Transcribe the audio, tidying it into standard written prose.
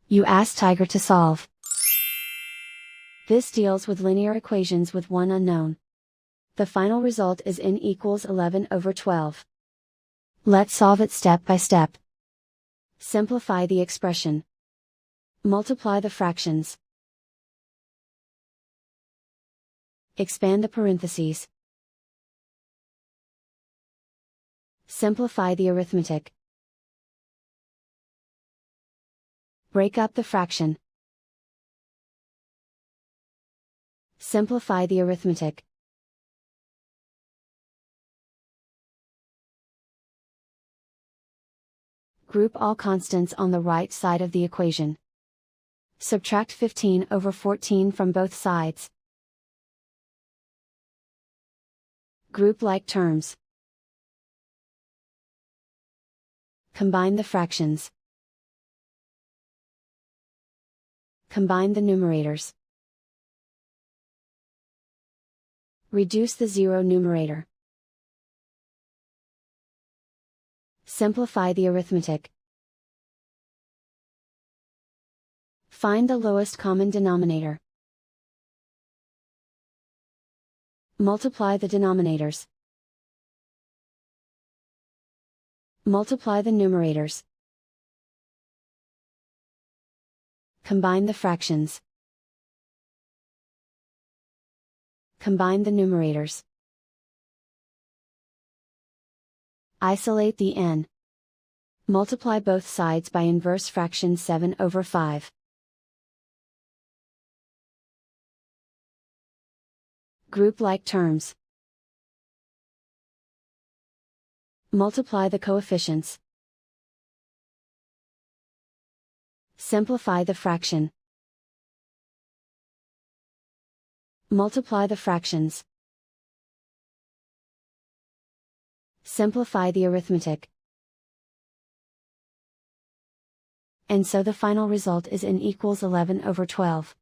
You ask Tiger to solve. This deals with linear equations with one unknown. The final result is n equals 11/12. Let's solve it step by step. Simplify the expression. Multiply the fractions. Expand the parentheses. Simplify the arithmetic. Break up the fraction. Simplify the arithmetic. Group all constants on the right side of the equation. Subtract 15/14 from both sides. Group like terms. Combine the fractions. Combine the numerators. Reduce the zero numerator. Simplify the arithmetic. Find the lowest common denominator. Multiply the denominators. Multiply the numerators. Combine the fractions. Combine the numerators. Isolate the n. Multiply both sides by inverse fraction 7/5. Group like terms. Multiply the coefficients. Simplify the fraction. Multiply the fractions. Simplify the arithmetic. And so the final result is n equals 11/12.